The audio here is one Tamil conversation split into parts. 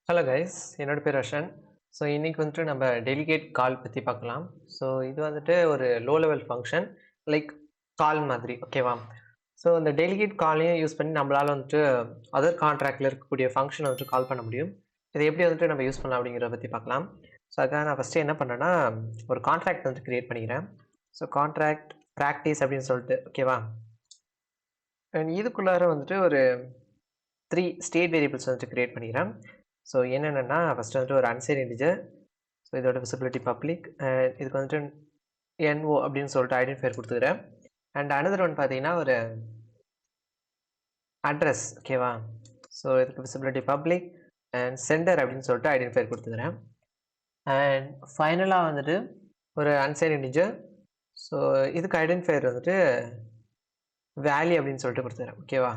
ஹலோ கைஸ், என்னோட பேர் ரோஷன். ஸோ இன்னைக்கு வந்துட்டு நம்ம டெலிகேட் கால் பற்றி பார்க்கலாம். ஸோ இது வந்துட்டு ஒரு லோ லெவல் ஃபங்க்ஷன் லைக் கால் மாதிரி, ஓகேவா? ஸோ இந்த டெலிகேட் காலையும் யூஸ் பண்ணி நம்மளால் வந்துட்டு அதர் கான்ட்ராக்டில் இருக்கக்கூடிய ஃபங்க்ஷனை வந்துட்டு கால் பண்ண முடியும். இதை எப்படி வந்துட்டு நம்ம யூஸ் பண்ணலாம் அப்படிங்கிறத பற்றி பார்க்கலாம். ஸோ அதுக்காக நான் ஃபஸ்ட்டு என்ன பண்ணேன்னா, ஒரு கான்ட்ராக்ட் வந்துட்டு க்ரியேட் பண்ணிக்கிறேன். ஸோ கான்ட்ராக்ட் ப்ராக்டிஸ் அப்படின்னு சொல்லிட்டு, ஓகேவா? அண்ட் இதுக்குள்ளார வந்துட்டு ஒரு 3 ஸ்டேட் வேரியபிள்ஸ் வந்துட்டு க்ரியேட் பண்ணிக்கிறேன். ஸோ என்னென்னா, ஃபஸ்ட்டு வந்துட்டு ஒரு அன்சைன் இன்டிஜர். ஸோ இதோட விசிபிலிட்டி பப்ளிக். இதுக்கு வந்துட்டு NO அப்படின்னு சொல்லிட்டு ஐடென்டிஃபையர் கொடுத்துக்கிறேன். அண்ட் அனதர் ஒன் பார்த்தீங்கன்னா ஒரு அட்ரஸ், ஓகேவா? ஸோ இதுக்கு விசிபிலிட்டி பப்ளிக் அண்ட் சென்டர் அப்படின்னு சொல்லிட்டு ஐடென்டிஃபையர் கொடுத்துக்கிறேன். அண்ட் ஃபைனலாக வந்துட்டு ஒரு அன்சைன் இன்டிஜர். ஸோ இதுக்கு ஐடென்டிஃபையர் வந்துட்டு வேல்யூ அப்படின்னு சொல்லிட்டு கொடுத்துக்கிறேன், ஓகேவா?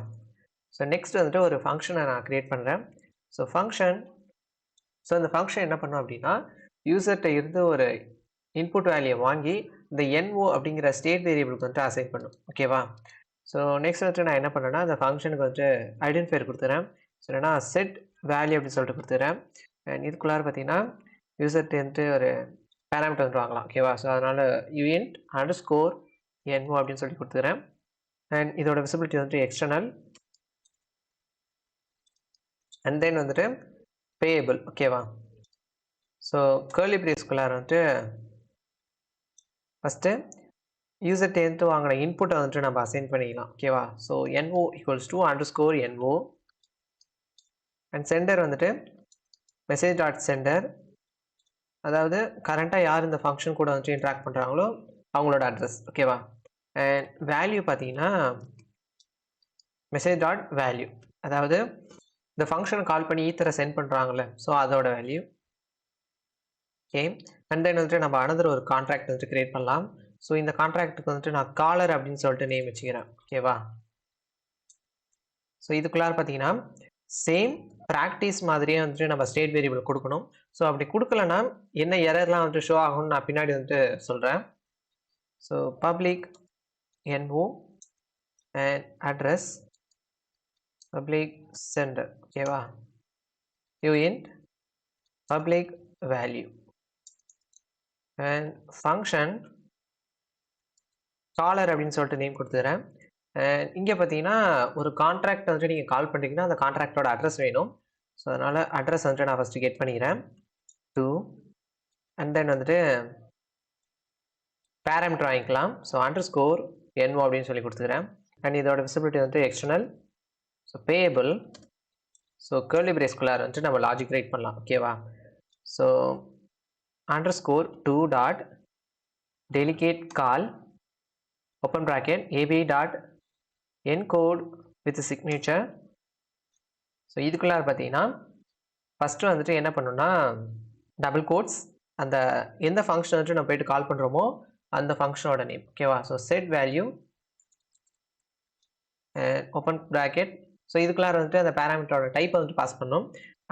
ஸோ நெக்ஸ்ட் வந்துட்டு ஒரு ஃபங்க்ஷனை நான் க்ரியேட் பண்ணுறேன். ஸோ இந்த ஃபங்க்ஷன் என்ன பண்ணும் அப்படின்னா, யூசர்கிட்ட இருந்து ஒரு இன்புட் வேல்யூ வாங்கி இந்த NO அப்படிங்கிற ஸ்டேட் வேரியபிளுக்கு வந்துட்டு அசைன் பண்ணும், ஓகேவா? ஸோ நெக்ஸ்ட் வந்துட்டு நான் என்ன பண்ணேன்னா, அந்த ஃபங்க்ஷனுக்கு வந்துட்டு ஐடென்டிஃபையர் கொடுத்துறேன். ஸோ என்னன்னா செட் வேல்யூ அப்படின்னு சொல்லிட்டு கொடுத்துறேன். அண்ட் இதுக்குள்ளார பார்த்தீங்கன்னா யூசர்கிட்ட வந்துட்டு ஒரு பேராமீட்டர் வந்துட்டு வாங்கலாம், ஓகேவா? ஸோ அதனால் யூஇன்ட் அண்டர்ஸ்கோர் NO அப்படின்னு சொல்லி கொடுத்துக்கிறேன். அண்ட் இதோட விசிபிலிட்டி வந்துட்டு எக்ஸ்டர்னல். அண்ட் தென் வந்துட்டு பேயபிள், ஓகேவா? ஸோ கர்லி பிரேஸ்குள்ளார வந்துட்டு ஃபஸ்ட்டு யூசர்கிட்டேருந்து வாங்கின இன்புட்டை வந்துட்டு நம்ம அசைன் பண்ணிக்கலாம், ஓகேவா? So NO equals to underscore NO. And centre வந்துட்டு மெசேஜ் டாட் சென்டர், அதாவது கரண்ட்டாக யார் இந்த ஃபங்க்ஷன் கூட வந்துட்டு இன்ட்ராக்ட் பண்ணுறாங்களோ அவங்களோட அட்ரஸ், ஓகேவா? அண்ட் வேல்யூ பார்த்தீங்கன்னா மெசேஜ் டாட் வேல்யூ, அதாவது இந்த ஃபங்க்ஷனை கால் பண்ணி ஈத்தரை சென்ட் பண்ணுறாங்கல்ல, ஸோ அதோட வேல்யூ. ஓகே. அண்ட் தென் வந்துட்டு நம்ம அனதர் ஒரு கான்ட்ராக்ட் வந்துட்டு கிரியேட் பண்ணலாம். ஸோ இந்த கான்ட்ராக்டுக்கு வந்துட்டு நான் காலர் அப்படின்னு சொல்லிட்டு நேம் வச்சுக்கிறேன், ஓகேவா? ஸோ இதுக்குள்ளார பார்த்தீங்கன்னா சேம் ப்ராக்டிஸ் மாதிரியே வந்துட்டு நம்ம ஸ்டேட் வேரியபிள் கொடுக்கணும். ஸோ அப்படி கொடுக்கலன்னா என்ன எரர்லாம் வந்துட்டு ஷோ ஆகும்னு நான் பின்னாடி வந்துட்டு சொல்கிறேன். So public NO and address public center, ஓகேவா? Uint public value and function caller அப்படின்னு சொல்லிட்டு நேம் கொடுத்துக்கிறேன். இங்கே பார்த்தீங்கன்னா ஒரு கான்ட்ராக்ட் வந்துட்டு நீங்கள் கால் பண்ணுறீங்கன்னா அந்த கான்ட்ராக்டோட அட்ரஸ் வேணும். ஸோ அதனால் அட்ரஸ் வந்துட்டு நான் ஃபஸ்ட்டு கெட் பண்ணிக்கிறேன் 2. அண்ட் தென் வந்துட்டு பேராமீட்டர் வாங்கிக்கலாம். ஸோ அண்டர்ஸ்கோர் NO அப்படின்னு சொல்லி கொடுத்துக்கிறேன். அண்ட் இதோட விசிபிலிட்டி வந்துட்டு external. So payable. So curly பிரேஸ்குள்ளார வந்துட்டு நம்ம லாஜிக் ரைட் பண்ணலாம், ஓகேவா? So underscore 2 dot delegate call open bracket ab dot encode with signature. So இதுக்குள்ளார பார்த்தீங்கன்னா ஃபஸ்ட்டு வந்துட்டு என்ன பண்ணணும்னா டபுள் கோட்ஸ், அந்த எந்த ஃபங்க்ஷன் வந்துட்டு நம்ம போயிட்டு கால் பண்ணுறோமோ அந்த ஃபங்க்ஷனோட நேம், ஓகேவா? So set value open bracket. So இதுக்குள்ளார வந்துட்டு அந்த பேராமீட்டரோட டைப்பை வந்துட்டு பாஸ் பண்ணணும்.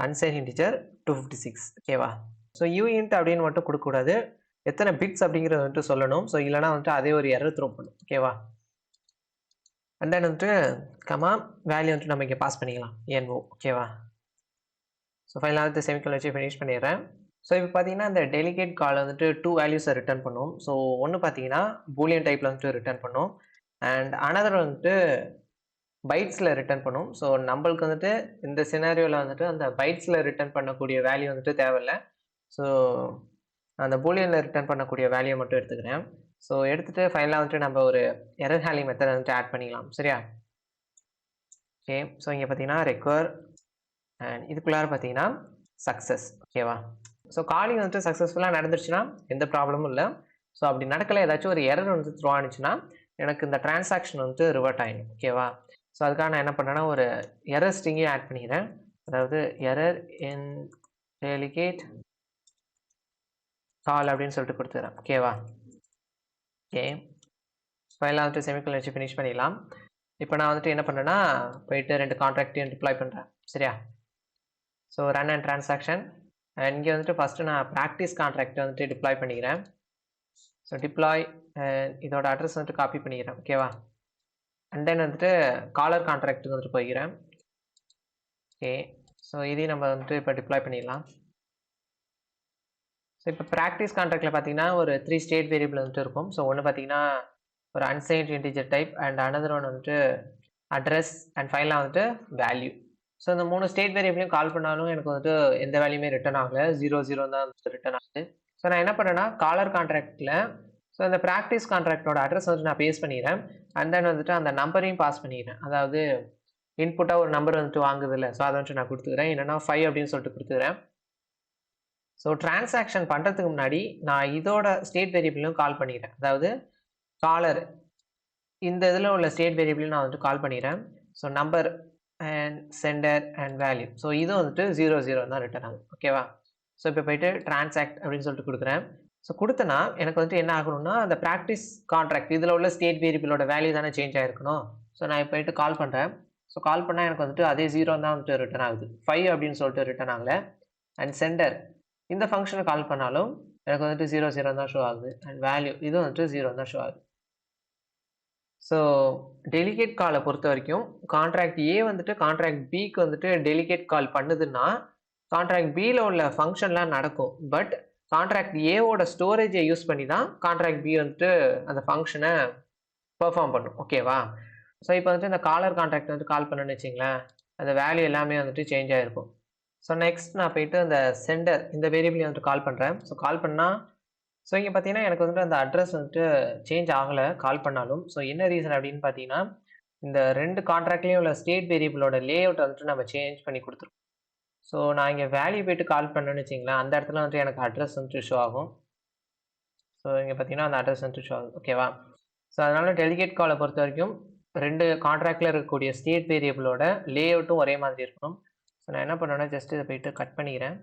அன்சைன் இன்டிஜர் 256, ஓகேவா? ஸோ யூஇன்ட் அப்படின்னு மட்டும் கொடுக்கக்கூடாது, எத்தனை பிட்ஸ் அப்படிங்கிறத வந்துட்டு சொல்லணும். ஸோ இல்லைனா வந்துட்டு அதே ஒரு எரர் த்ரோ பண்ணும், ஓகேவா? அண்ட் தென் வந்துட்டு கமா வேல்யூ வந்துட்டு நம்ம இங்கே பாஸ் பண்ணிக்கலாம் NO, ஓகேவா? ஸோ ஃபைனலாக வந்து செமிக்கல் வச்சு ஃபினிஷ் பண்ணிடுறேன். ஸோ இப்போ பார்த்தீங்கன்னா இந்த டெலிகேட் கால் வந்துட்டு 2 வேல்யூஸை ரிட்டர்ன் பண்ணும். ஸோ ஒன்று பார்த்தீங்கன்னா பூலியன் டைப்பில் வந்துட்டு ரிட்டர்ன் பண்ணும். அண்ட் அனதர் வந்துட்டு பைட்ஸில் ரிட்டர்ன் பண்ணும். ஸோ நம்மளுக்கு வந்துட்டு இந்த சினாரியோவில் வந்துட்டு அந்த பைட்ஸில் ரிட்டர்ன் பண்ணக்கூடிய வேல்யூ வந்துட்டு தேவையில்லை. ஸோ அந்த பூலியனில் ரிட்டர்ன் பண்ணக்கூடிய வேல்யூ மட்டும் எடுத்துக்கிறேன். ஸோ எடுத்துகிட்டு ஃபைனலாக வந்துட்டு நம்ம ஒரு எரர் ஹேண்ட்லிங் மெத்தட் வந்துட்டு ஆட் பண்ணிக்கலாம், சரியா? ஓகே. ஸோ இங்கே பார்த்தீங்கன்னா ரெக்வயர் அண்ட் இதுக்குள்ளார பார்த்தீங்கன்னா சக்ஸஸ், ஓகேவா? ஸோ காலிங் வந்துட்டு சக்ஸஸ்ஃபுல்லாக நடந்துருச்சுன்னா எந்த ப்ராப்ளமும் இல்லை. ஸோ அப்படி நடக்கலை, ஏதாச்சும் ஒரு எரர் வந்து த்ரோ ஆனிச்சுன்னா எனக்கு இந்த டிரான்சாக்ஷன் வந்துட்டு ரிவர்ட் ஆகிடும், ஓகேவா? ஸோ அதுக்காக நான் என்ன பண்ணேன்னா ஒரு எரர் ஸ்ட்ரிங்கையும் ஆட் பண்ணிக்கிறேன். அதாவது எரர் இன் டெலிகேட் கால் அப்படின்னு சொல்லிட்டு கொடுத்துக்கிறேன், ஓகேவா? ஓகே. ஃபைனலாக வந்துட்டு செமிக்கல் வச்சு ஃபினிஷ் பண்ணிடலாம். இப்போ நான் வந்துட்டு என்ன பண்ணேன்னா போயிட்டு 2 கான்ட்ராக்டையும் டிப்ளாய் பண்ணுறேன், சரியா? So run and transaction. இங்கே வந்துட்டு ஃபஸ்ட்டு நான் ப்ராக்டிஸ் கான்ட்ராக்டை வந்துட்டு டிப்ளாய் பண்ணிக்கிறேன். ஸோ டிப்ளாய் இதோட அட்ரஸ் வந்துட்டு காப்பி பண்ணிக்கிறேன், ஓகேவா? அண்ட் தென் வந்துட்டு காலர் கான்ட்ராக்ட்டுக்கு வந்துட்டு போய்க்கிறேன். ஓகே. ஸோ இதையும் நம்ம வந்துட்டு இப்போ டிப்ளாய் பண்ணிடலாம். ஸோ இப்போ ப்ராக்டிஸ் கான்ட்ராக்டில் பார்த்தீங்கன்னா ஒரு 3 ஸ்டேட் வேரியபிள் வந்துட்டு இருக்கும். ஸோ ஒன்று பார்த்தீங்கன்னா ஒரு unsigned integer type and another one வந்துட்டு அட்ரஸ் அண்ட் ஃபைனலாக வந்துட்டு வேல்யூ. ஸோ இந்த 3 ஸ்டேட் வேரியபிளையும் கால் பண்ணாலும் எனக்கு வந்துட்டு எந்த வேல்யூமே ரிட்டர்ன் ஆகலை, 0 தான் ரிட்டர்ன் ஆகுது. ஸோ நான் என்ன பண்ணேன்னா காலர் கான்ட்ராக்டில் ஸோ இந்த ப்ராக்டிஸ் கான்ட்ராக்டோட அட்ரஸ் வந்துட்டு நான் பேஸ்ட் பண்ணிடுறேன். அண்ட் தென் வந்துட்டு அந்த நம்பரையும் பாஸ் பண்ணிடுறேன். அதாவது இன்புட்டாக ஒரு நம்பர் வந்துட்டு வாங்குதில்ல, ஸோ அதை வந்துட்டு நான் கொடுத்துக்கிறேன். என்னென்னா 5 அப்படின்னு சொல்லிட்டு கொடுத்துக்கிறேன். ஸோ டிரான்சாக்ஷன் பண்ணுறதுக்கு முன்னாடி நான் இதோட ஸ்டேட் வேரியபிளையும் கால் பண்ணிடுறேன். அதாவது காலர் இந்த இதில் உள்ள ஸ்டேட் வேரியபிளையும் நான் வந்துட்டு கால் பண்ணிடுறேன். So number and centre and value. So இது வந்துட்டு 0 தான் ரிட்டர்ன் ஆகும். ஓகேவா? ஸோ இப்போ போயிட்டு டிரான்சாக்ட் அப்படின்னு சொல்லிட்டு கொடுக்குறேன். ஸோ கொடுத்தனா எனக்கு வந்துட்டு என்ன ஆகணும்னா அந்த ப்ராக்டிஸ் கான்ட்ராக்ட் இதில் உள்ள ஸ்டேட் வேரியபிளோட வேல்யூ தானே சேஞ்ச் ஆகிருக்கணும். ஸோ நான் போயிட்டு கால் பண்ணுறேன். ஸோ கால் பண்ணால் எனக்கு வந்துட்டு அதே 0 தான் வந்துட்டு ரிட்டர்ன் ஆகுது. 5 அப்படின்னு சொல்லிட்டு ரிட்டர்ன் ஆகலை. அண்ட் சென்டர் இந்த ஃபங்க்ஷனை கால் பண்ணாலும் எனக்கு வந்துட்டு 0 தான் ஷோ ஆகுது. அண்ட் வேல்யூ இதுவும் வந்துட்டு 0 தான் ஷோ ஆகுது. ஸோ டெலிகேட் காலை பொறுத்த வரைக்கும் கான்ட்ராக்ட் ஏ வந்துட்டு கான்ட்ராக்ட் பிக்கு வந்துட்டு டெலிகேட் கால் பண்ணுதுன்னா கான்ட்ராக்ட் பியில் உள்ள ஃபங்க்ஷன்லாம் நடக்கும். பட் கான்ட்ராக்ட் ஏவோட ஸ்டோரேஜை யூஸ் பண்ணி தான் கான்ட்ராக்ட் பி வந்துட்டு அந்த ஃபங்க்ஷனை பெர்ஃபார்ம் பண்ணும். ஓகேவா? ஸோ இப்போ வந்துட்டு இந்த காலர் கான்ட்ராக்ட் வந்துட்டு கால் பண்ணணும்னு வச்சிங்களேன், அந்த வேல்யூ எல்லாமே வந்துட்டு சேஞ்ச் ஆகிருக்கும். ஸோ நெக்ஸ்ட் நான் போயிட்டு அந்த சென்டர் இந்த வேரியபிளையும் வந்துட்டு கால் பண்ணுறேன். ஸோ கால் பண்ணால் ஸோ இங்கே பார்த்தீங்கன்னா எனக்கு வந்துட்டு அந்த அட்ரஸ் வந்துட்டு சேஞ்ச் ஆகலை கால் பண்ணாலும். ஸோ என்ன ரீசன் அப்படின்னு பார்த்தீங்கன்னா இந்த 2 கான்ட்ராக்ட்லேயும் உள்ள ஸ்டேட் வேரியபிளோட லே அவுட் வந்துட்டு நம்ம சேஞ்ச் பண்ணி கொடுத்துருக்கோம். ஸோ நான் இங்கே வேல்யூ போய்ட்டு கால் பண்ணேன்னு வச்சிங்களேன், அந்த இடத்துல வந்துட்டு எனக்கு அட்ரஸ் வந்துட்டு ஷோ ஆகும். ஸோ இங்கே பார்த்தீங்கன்னா அந்த அட்ரஸ் வந்துட்டு ஷோ ஆகும். ஓகேவா? ஸோ அதனால் டெலிகேட் காலை பொறுத்த வரைக்கும் 2 கான்ட்ராக்டில் இருக்கக்கூடிய ஸ்டேட் வேரியபிளோட லே அவுட்டும் ஒரே மாதிரி இருக்கணும். ஸோ நான் என்ன பண்ணுவேன்னா ஜஸ்ட் இதை போய்ட்டு கட் பண்ணிக்கிறேன்.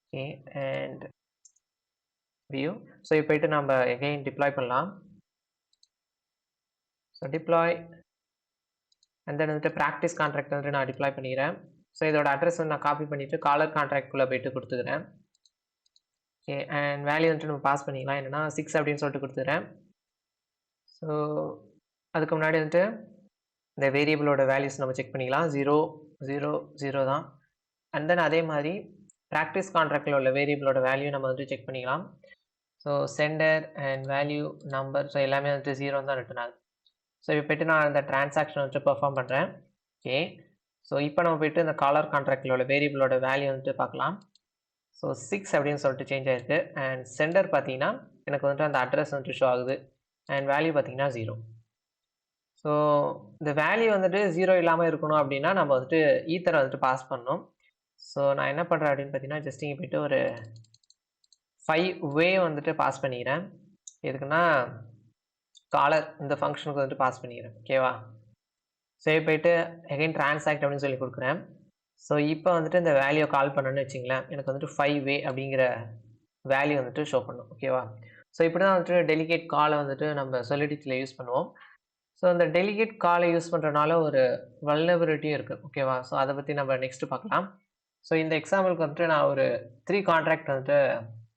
Okay and view. ஸோ இப்போ போய்ட்டு நம்ம எகைன் டிப்ளாய் பண்ணலாம். ஸோ டிப்ளாய் அண்ட் தென் வந்துட்டு ப்ராக்டிஸ் கான்ட்ராக்ட் வந்துட்டு நான் டிப்ளாய் பண்ணிக்கிறேன். ஸோ இதோட அட்ரஸ் வந்து நான் காப்பி பண்ணிவிட்டு காலர் கான்ட்ராக்ட்குள்ளே போய்ட்டு கொடுத்துக்கிறேன். ஓகே அண்ட் வேல்யூ வந்துட்டு நம்ம பாஸ் பண்ணிக்கலாம். என்னென்னா 6 அப்படின்னு சொல்லிட்டு கொடுத்துக்கிறேன். ஸோ அதுக்கு முன்னாடி வந்துட்டு இந்த வேரியபிளோட வேல்யூஸ் நம்ம செக் பண்ணிக்கலாம். 0 தான். அண்ட் தென் அதே மாதிரி ப்ராக்டிஸ் கான்ட்ராக்டில் உள்ள வேரியபிளோட வேல்யூ நம்ம வந்துட்டு செக் பண்ணிக்கலாம். So centre and value number so எல்லாமே வந்துட்டு 0 தான் ரிட்டர்ன் ஆகுது. ஸோ இப்போ போய்ட்டு நான் அந்த டிரான்சாக்ஷன் வந்துட்டு பெர்ஃபார்ம் பண்ணுறேன். ஓகே ஸோ இப்போ நம்ம போய்ட்டு இந்த காலர் கான்ட்ராக்டிலோட வேரியபிளோட வேல்யூ வந்துட்டு பார்க்கலாம். ஸோ 6 அப்படின்னு சொல்லிட்டு சேஞ்ச் ஆகிருக்கு. அண்ட் சென்டர் பார்த்தீங்கன்னா எனக்கு வந்துட்டு அந்த அட்ரஸ் வந்துட்டு ஷோ ஆகுது. அண்ட் வேல்யூ பார்த்தீங்கன்னா 0. ஸோ இந்த வேல்யூ வந்துட்டு 0 இல்லாமல் இருக்கணும் அப்படின்னா நம்ம வந்துட்டு ஈத்தரை வந்துட்டு பாஸ் பண்ணணும். ஸோ நான் என்ன பண்ணுறேன் அப்படின்னு பார்த்தீங்கன்னா ஜஸ்ட் இங்கே போய்ட்டு ஒரு 5 வே வந்துட்டு பாஸ் பண்ணிக்கிறேன். எதுக்குன்னா காலர் இந்த ஃபங்க்ஷனுக்கு வந்துட்டு பாஸ் பண்ணிக்கிறேன். ஓகேவா? ஸோ போய்ட்டு எகைன் டிரான்சாக்ட் அப்படின்னு சொல்லி கொடுக்குறேன். ஸோ இப்போ வந்துட்டு இந்த வேல்யூ கால் பண்ணணும்னு வச்சிங்களேன், எனக்கு வந்துட்டு 5 வே அப்படிங்கிற வேல்யூ வந்துட்டு ஷோ பண்ணும். ஓகேவா? ஸோ இப்படி தான் வந்துட்டு டெலிகேட் காலை வந்துட்டு நம்ம சொலிடிட்டியில் யூஸ் பண்ணுவோம். ஸோ அந்த டெலிகேட் காலை யூஸ் பண்ணுறதுனால ஒரு வல்னரபிலிட்டியும் இருக்குது. ஓகேவா? ஸோ அதை பற்றி நம்ம நெக்ஸ்ட்டு பார்க்கலாம். ஸோ இந்த எக்ஸாம்பிளுக்கு வந்துட்டு நான் ஒரு 3 கான்ட்ராக்ட் வந்துட்டு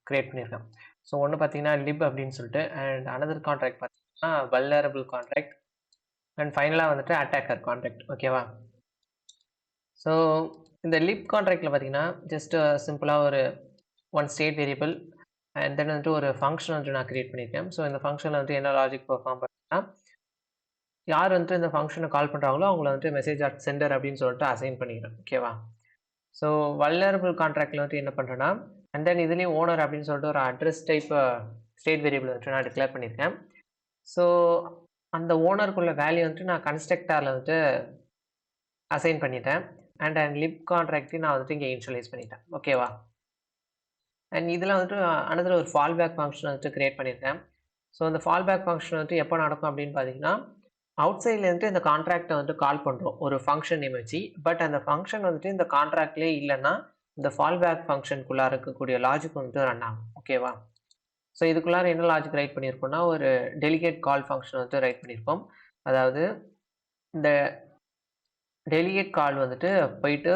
க்ரியேட் பண்ணியிருக்கேன். ஸோ ஒன்று பார்த்தீங்கன்னா லிப் அப்படின்னு சொல்லிட்டு அண்ட் அனதர் கான்ட்ராக்ட் பார்த்தீங்கன்னா வல்னரபிள் கான்ட்ராக்ட் அண்ட் ஃபைனலாக வந்துட்டு அட்டாக்கர் கான்ட்ராக்ட். ஓகேவா? ஸோ இந்த லிப் கான்ட்ராக்டில் பார்த்தீங்கன்னா ஜஸ்ட் சிம்பிளாக ஒரு 1 ஸ்டேட் வேரியபிள் அண்ட் தென் வந்துட்டு ஒரு ஃபங்க்ஷன் வந்துட்டு நான் க்ரியேட் பண்ணியிருக்கேன். ஸோ இந்த ஃபங்க்ஷனில் வந்துட்டு என்ன லாஜிக் பெர்ஃபார்ம் பண்ணால் யார் வந்துட்டு இந்த ஃபங்க்ஷனை கால் பண்ணுறாங்களோ அவங்கள வந்துட்டு மெசேஜ் அட் சென்டர் அப்படின்னு சொல்லிட்டு அசைன் பண்ணிக்கிறேன். ஓகேவா? ஸோ வல்னரபிள் கான்ட்ராக்டில் வந்துட்டு என்ன பண்ணுறேன்னா அண்ட் தென் இதுலேயும் ஓனர் அப்படின்னு சொல்லிட்டு ஒரு அட்ரஸ் டைப் ஸ்டேட் வேரியபிள் வந்துட்டு நான் டிக்ளேர் பண்ணியிருக்கேன். ஸோ அந்த ஓனருக்குள்ள வேல்யூ வந்துட்டு நான் கன்ஸ்ட்ரக்டரில் வந்துட்டு அசைன் பண்ணிட்டேன். அண்ட் லிப் கான்ட்ராக்டையும் நான் வந்துட்டு இங்கே இனிஷியலைஸ் பண்ணிட்டேன். ஓகேவா? அண்ட் இதில் வந்துட்டு அனதர் ஒரு ஃபால் பேக் ஃபங்க்ஷன் வந்துட்டு க்ரியேட் பண்ணியிருக்கேன். ஸோ அந்த ஃபால் பேக் ஃபங்க்ஷன் வந்துட்டு எப்போ நடக்கும் அப்படின்னு பார்த்தீங்கன்னா அவுட் சைட்லேருந்து இந்த கான்ட்ராக்டை வந்துட்டு கால் பண்ணுறோம் ஒரு ஃபங்க்ஷன் நேம் வச்சு. பட் அந்த ஃபங்க்ஷன் வந்துட்டு இந்த கான்ட்ராக்ட்லேயே இல்லைன்னா இந்த ஃபால் பேக் ஃபங்க்ஷனுக்குள்ளார இருக்கக்கூடிய லாஜிக் வந்துட்டு ரன் ஆகும். ஓகேவா? ஸோ இதுக்குள்ளார என்ன லாஜிக் ரைட் பண்ணியிருக்கோம்னா ஒரு டெலிகேட் கால் ஃபங்க்ஷன் வந்துட்டு ரைட் பண்ணியிருக்கோம். அதாவது இந்த டெலிகேட் கால் வந்துட்டு போயிட்டு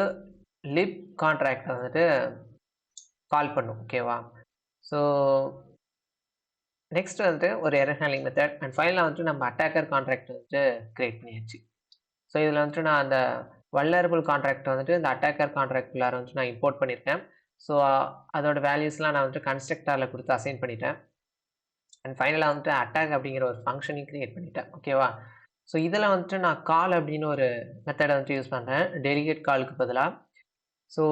லிப் கான்ட்ராக்டை வந்துட்டு கால் பண்ணும். ஓகேவா? ஸோ நெக்ஸ்ட் வந்துட்டு ஒரு எரர் ஹேண்ட்லிங் மெத்தட் அண்ட் ஃபைனலாக வந்துட்டு நம்ம அட்டாக்கர் கான்ட்ராக்ட் வந்துட்டு க்ரியேட் பண்ணியாச்சு. ஸோ இதில் வந்துட்டு நான் அந்த வல்னரபிள் கான்ட்ராக்ட் வந்துட்டு இந்த அட்டாக்கர் கான்ட்ராக்ட்குள்ளார வந்துட்டு நான் இம்போர்ட் பண்ணியிருக்கேன். ஸோ அதோட வேல்யூஸ்லாம் நான் வந்துட்டு கன்ஸ்ட்ரக்டரில் கொடுத்து அசைன் பண்ணிட்டேன். அண்ட் ஃபைனலாக வந்துட்டு அட்டாக் அப்படிங்கிற ஒரு ஃபங்க்ஷனையும் கிரியேட் பண்ணிட்டேன். ஓகேவா? ஸோ இதில் வந்துட்டு நான் கால் அப்படின்னு ஒரு மெத்தடை வந்துட்டு யூஸ் பண்ணுறேன் டெலிகேட் காலுக்கு பதிலாக. ஸோ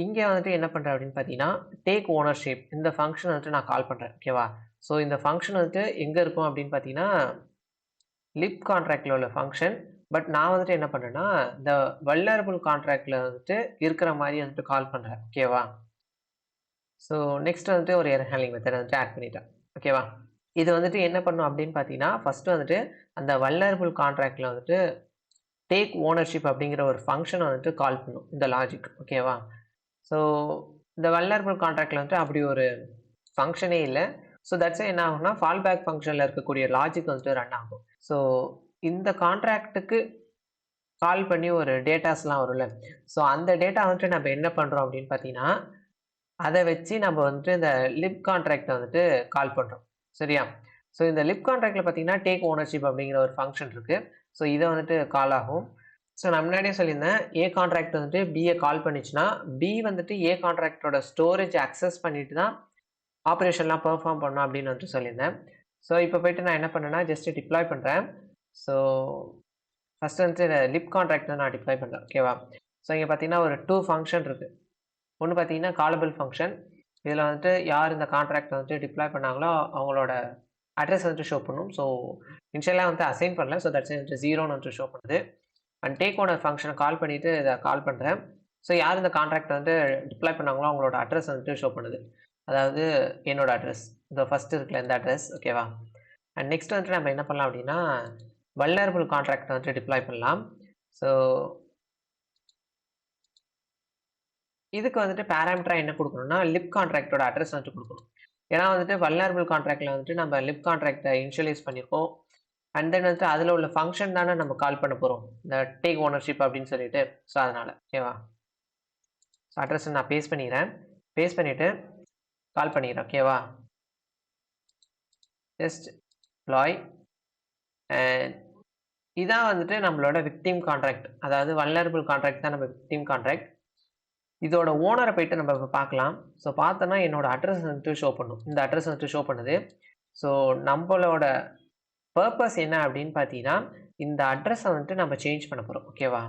இங்கே வந்துட்டு என்ன பண்ணுறேன் அப்படின்னு பார்த்தீங்கன்னா, டேக் ஓனர்ஷிப் இந்த ஃபங்க்ஷன் வந்துட்டு நான் கால் பண்ணுறேன். ஓகேவா? ஸோ இந்த ஃபங்க்ஷன் வந்துட்டு எங்கே இருக்கும் அப்படின்னு பார்த்தீங்கன்னா, லிப் கான்ட்ராக்டில் உள்ள ஃபங்க்ஷன். பட் நான் வந்துட்டு என்ன பண்ணுறேன்னா, இந்த வல்னரபிள் கான்ட்ராக்டில் வந்துட்டு இருக்கிற மாதிரி வந்துட்டு கால் பண்ணுறேன். ஓகேவா? ஸோ நெக்ஸ்ட் வந்துட்டு ஒரு எரர் ஹேண்ட்லிங் மெத்தட் வந்துட்டு ஆட் பண்ணிட்டேன். ஓகேவா? இது வந்துட்டு என்ன பண்ணும் அப்படின்னு பார்த்தீங்கன்னா, ஃபஸ்ட்டு வந்துட்டு அந்த வல்னரபிள் கான்ட்ராக்டில் வந்துட்டு டேக் ஓனர்ஷிப் அப்படிங்கிற ஒரு ஃபங்க்ஷனை வந்துட்டு கால் பண்ணும் இந்த லாஜிக். ஓகேவா? ஸோ இந்த வல்னரபிள் கான்ட்ராக்டில் வந்துட்டு அப்படி ஒரு ஃபங்க்ஷனே இல்லை. ஸோ தட்ஸ் என்ன ஆகும்னா, ஃபால் பேக் ஃபங்க்ஷனில் இருக்கக்கூடிய லாஜிக் வந்துட்டு ரன் ஆகும். ஸோ இந்த கான்ட்ராக்ட்டுக்கு கால் பண்ணி ஒரு டேட்டாஸ்லாம் வரும்ல. ஸோ அந்த டேட்டா வந்துட்டு நம்ம என்ன பண்ணுறோம் அப்படின்னு பார்த்தீங்கன்னா, அதை வச்சு நம்ம வந்துட்டு இந்த லிப் கான்ட்ராக்டை வந்துட்டு கால் பண்ணுறோம். சரியா? ஸோ இந்த லிப் கான்ட்ராக்டில் பார்த்தீங்கன்னா, டேக் ஓனர்ஷிப் அப்படிங்கிற ஒரு ஃபங்க்ஷன் இருக்குது. ஸோ இதை வந்துட்டு கால் ஆகும். ஸோ நான் முன்னாடியே சொல்லியிருந்தேன், ஏ கான்ட்ராக்ட் வந்துட்டு பியை கால் பண்ணிச்சுன்னா, பி வந்துட்டு ஏ கான்ட்ராக்டோட ஸ்டோரேஜ் அக்சஸ் பண்ணிட்டு தான் ஆப்ரேஷன்லாம் பெர்ஃபார்ம் பண்ணணும் அப்படின்னு வந்துட்டு சொல்லியிருந்தேன். ஸோ இப்போ போய்ட்டு நான் என்ன பண்ணேன்னா, ஜஸ்ட் டிப்ளாய் பண்ணுறேன். ஸோ ஃபஸ்ட்டு வந்துட்டு லிப் கான்ட்ராக்ட் நான் டிப்ளாய் பண்ணுறேன். ஓகேவா? ஸோ இங்கே பார்த்தீங்கன்னா ஒரு 2 ஃபங்க்ஷன் இருக்குது. ஒன்று பார்த்தீங்கன்னா காலபிள் ஃபங்க்ஷன். இதில் வந்துட்டு யார் இந்த கான்ட்ராக்ட் வந்துட்டு டிப்ளாய் பண்ணாங்களோ அவங்களோட அட்ரஸ் வந்துட்டு ஷோ பண்ணும். ஸோ இனிஷியலாக வந்துட்டு அசைன் பண்ணல. ஸோ தட்ஸ் வந்துட்டு 0ன்னு வந்துட்டு ஷோ பண்ணுது. அண்ட் டேக் ஓனர் ஃபங்க்ஷனை கால் பண்ணிவிட்டு இதை கால் பண்ணுறேன். ஸோ யார் இந்த கான்ட்ராக்ட் வந்து டிப்ளாய் பண்ணாங்களோ அவங்களோட அட்ரஸ் வந்துட்டு ஷோ பண்ணுது. அதாவது என்னோட அட்ரஸ் இந்த ஃபஸ்ட்டு இருக்குல்ல இந்த அட்ரஸ். ஓகேவா? அண்ட் நெக்ஸ்ட் வந்துட்டு நம்ம என்ன பண்ணலாம் அப்படின்னா, வல்னரபிள் கான்ட்ராக்ட் வந்துட்டு டிப்ளாய் பண்ணலாம். ஸோ இதுக்கு வந்துட்டு பேராமீட்டரா என்ன கொடுக்கணும்னா, லிப் கான்ட்ராக்டோட அட்ரஸ் வந்துட்டு கொடுக்கணும். ஏன்னா வந்துட்டு வல்னரபிள் கான்ட்ராக்டில் வந்துட்டு நம்ம லிப் கான்ட்ராக்டை இனிஷியலைஸ் பண்ணியிருக்கோம். அண்ட் தென் வந்துட்டு அதில் உள்ள ஃபங்க்ஷன் தானே நம்ம கால் பண்ண போகிறோம், இந்த டேக் ஓனர்ஷிப் அப்படின்னு சொல்லிட்டு. ஸோ அதனால் ஓகேவா? ஸோ அட்ரஸ் நான் பேஸ்ட் பண்ணிக்கிறேன். பேஸ்ட் பண்ணிவிட்டு கால் பண்ணிக்கிறேன். ஓகேவா? ஜஸ்ட் ப்ளாய் அண்ட் இதான் வந்துட்டு நம்மளோட விக்டிம் கான்ட்ராக்ட். அதாவது வல்னரபிள் கான்ட்ராக்ட் தான் நம்ம விக்டிம் கான்ட்ராக்ட். இதோட ஓனரை போய்ட்டு நம்ம இப்போ பார்க்கலாம். ஸோ பார்த்தோன்னா என்னோட அட்ரஸ் வந்துட்டு ஷோ பண்ணும். இந்த அட்ரஸ் வந்துட்டு ஷோ பண்ணுது. ஸோ நம்மளோட பர்பஸ் என்ன அப்படின்னு பார்த்தீங்கன்னா, இந்த அட்ரஸை வந்துட்டு நம்ம சேஞ்ச் பண்ண போகிறோம். ஓகேவா?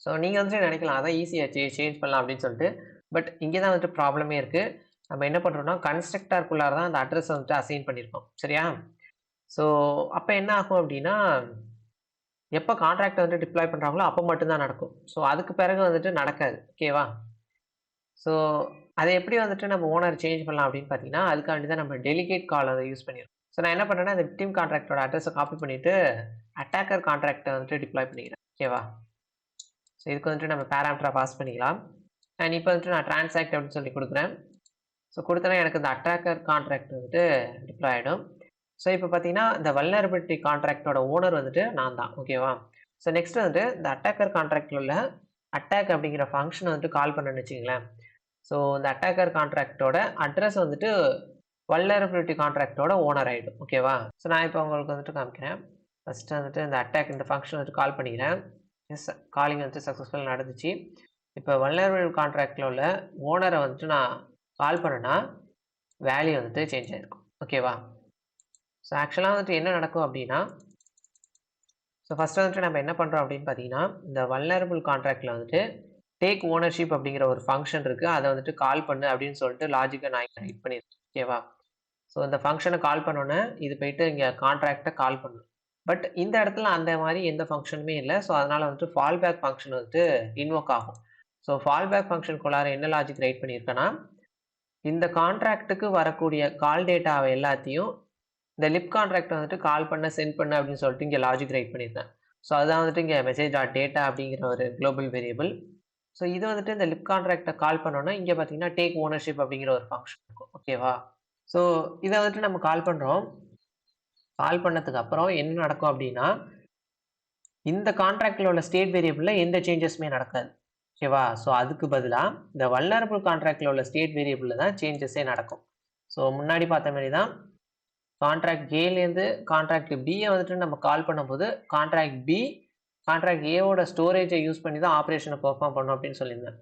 ஸோ நீங்கள் வந்துட்டு நினைக்கலாம், அதான் ஈஸியாக சேஞ்ச் பண்ணலாம் அப்படின்னு சொல்லிட்டு. பட் இங்கே தான் வந்துட்டு ப்ராப்ளமே இருக்குது. நம்ம என்ன பண்ணுறோம்னா, கன்ஸ்ட்ரக்டருக்குள்ளார தான் அந்த அட்ரஸை வந்துட்டு அசைன் பண்ணியிருக்கோம். சரியா? ஸோ அப்போ என்ன ஆகும் அப்படின்னா, எப்போ கான்ட்ராக்ட் வந்துட்டு டிப்ளாய் பண்ணுறாங்களோ அப்போ மட்டும்தான் நடக்கும். ஸோ அதுக்கு பிறகு வந்துட்டு நடக்காது. ஓகேவா? ஸோ அதை எப்படி வந்துட்டு நம்ம ஓனர் சேஞ்ச் பண்ணலாம் அப்படின்னு பார்த்தீங்கன்னா, அதுக்காண்டி தான் நம்ம டெலிகேட் கால் அதை யூஸ் பண்ணியிருக்கோம். ஸோ நான் என்ன பண்ணுறேன்னா, அந்த விக்டிம் கான்ட்ராக்டோட அட்ரஸை காப்பி பண்ணிவிட்டு அட்டாக்கர் கான்ட்ராக்டை வந்துட்டு டிப்ளாய் பண்ணிக்கிறேன். ஓகேவா? ஸோ இதுக்கு வந்துட்டு நம்ம பேராமீட்டரா பாஸ் பண்ணிக்கலாம். அண்ட் இப்போ வந்துட்டு நான் டிரான்சாக்ட் அப்படின்னு சொல்லி கொடுக்குறேன். ஸோ கொடுத்தனா எனக்கு இந்த அட்டாக்கர் கான்ட்ராக்ட் வந்துட்டு டிப்ளாய் ஆகிடும். ஸோ இப்போ பார்த்தீங்கன்னா, இந்த வல்னரபிலிட்டி கான்ட்ராக்டோட ஓனர் வந்துட்டு நான் தான். ஓகேவா? ஸோ நெக்ஸ்ட் வந்துட்டு இந்த அட்டாக்கர் கான்ட்ராக்டில் உள்ள அட்டாக் அப்படிங்கிற ஃபங்க்ஷனை வந்துட்டு கால் பண்ணணும்னு வச்சுங்களேன். ஸோ இந்த அட்டாக்கர் கான்ட்ராக்டோட அட்ரஸ் வந்துட்டு வல்னரபிலிட்டி கான்ட்ராக்டோட ஓனர் ஆகிடும். ஓகேவா? ஸோ நான் இப்போ உங்களுக்கு வந்துட்டு காமிக்கிறேன். ஃபஸ்ட்டு வந்துட்டு இந்த அட்டாக் இந்த ஃபங்க்ஷன் வந்துட்டு கால் பண்ணிக்கிறேன். எஸ், காலிங் வந்துட்டு சக்ஸஸ்ஃபுல் நடந்துச்சு. இப்போ வல்னரபிள் கான்ட்ராக்டில் உள்ள ஓனரை வந்துட்டு நான் கால் பண்ணேன்னா வேல்யூ வந்துட்டு சேஞ்ச் ஆகிருக்கும். ஓகேவா? ஸோ ஆக்சுவலாக வந்துட்டு என்ன நடக்கும் அப்படின்னா, ஸோ ஃபஸ்ட்டு வந்துட்டு நம்ம என்ன பண்ணுறோம் அப்படின்னு பார்த்தீங்கன்னா, இந்த வல்னரபிள் கான்ட்ராக்டில் வந்துட்டு டேக் ஓனர்ஷிப் அப்படிங்கிற ஒரு ஃபங்க்ஷன் இருக்குது. அதை வந்துட்டு கால் பண்ணு அப்படின்னு சொல்லிட்டு லாஜிக்கை நான் இங்கே ஹிட் பண்ணியிருக்கேன். ஓகேவா? ஸோ இந்த ஃபங்க்ஷனை கால் பண்ணோன்னே இது போயிட்டு இங்கே கான்ட்ராக்டை கால் பண்ணணும். பட் இந்த இடத்துல அந்த மாதிரி எந்த ஃபங்க்ஷனுமே இல்லை. ஸோ அதனால் வந்துட்டு ஃபால் பேக் ஃபங்க்ஷன் வந்துட்டு இன்வோக் ஆகும். ஸோ ஃபால் பேக் ஃபங்க்ஷனுக்குள்ளார என்ன லாஜிக் ரைட் பண்ணியிருக்கேன்னா, இந்த கான்ட்ராக்ட்டுக்கு வரக்கூடிய கால் டேட்டாவை எல்லாத்தையும் இந்த லிப் கான்ட்ராக்ட் வந்துட்டு கால் பண்ண சென்ட் பண்ண அப்படின்னு சொல்லிட்டு இங்கே லாஜிக் ரைட் பண்ணியிருக்கேன். ஸோ அதுதான் வந்துட்டு இங்கே மெசேஜ் டாட் டேட்டா அப்படிங்கிற ஒரு குளோபல் வேரியபிள். ஸோ இது வந்துட்டு இந்த லிப் கான்ட்ராக்டை கால் பண்ணோன்னா இங்கே பார்த்தீங்கன்னா டேக் ஓனர்ஷிப் அப்படிங்கிற ஒரு ஃபங்க்ஷன் இருக்கும். ஓகேவா? ஸோ இதை வந்துட்டு நம்ம கால் பண்ணுறோம். கால் பண்ணதுக்கு அப்புறம் என்ன நடக்கும் அப்படின்னா, இந்த கான்ட்ராக்டில் உள்ள ஸ்டேட் வேரியபிளில் எந்த சேஞ்சஸுமே நடக்காது. ஓகேவா? ஸோ அதுக்கு பதிலாக இந்த வல்னரபிள் கான்ட்ராக்டில் உள்ள ஸ்டேட் வேரியபிளில் தான் சேஞ்சஸே நடக்கும். ஸோ முன்னாடி பார்த்த மாதிரி தான் கான்ட்ராக்ட் ஏலேருந்து கான்ட்ராக்ட் பியை வந்துட்டு நம்ம கால் பண்ணும்போது கான்ட்ராக்ட் பி கான்ட்ராக்ட் ஏவோட ஸ்டோரேஜை யூஸ் பண்ணி தான் ஆப்ரேஷனை பெர்ஃபார்ம் பண்ணும் அப்படின்னு சொல்லியிருந்தேன்.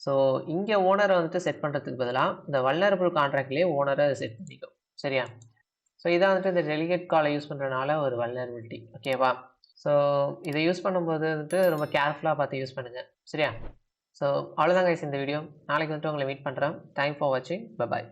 ஸோ இங்கே ஓனரை வந்துட்டு செட் பண்ணுறதுக்கு பதிலாக இந்த வல்னரபிள் கான்ட்ராக்ட்லேயே ஓனரை செட் பண்ணிக்கும். சரியா? ஸோ இதான் வந்துட்டு இந்த டெலிகேட் காலை யூஸ் பண்ணுறதுனால ஒரு வல்னரபிலிட்டி. ஓகேவா? ஸோ இதை யூஸ் பண்ணும்போது வந்துட்டு ரொம்ப கேர்ஃபுல்லாக பார்த்து யூஸ் பண்ணுங்கள். சரியா? ஸோ அவ்வளோதான் கைஸ் இந்த வீடியோ. நாளைக்கு வந்துட்டு உங்களை மீட் பண்ணுறேன். தேங்க்ஸ் ஃபார் வாட்சிங். Bye bye.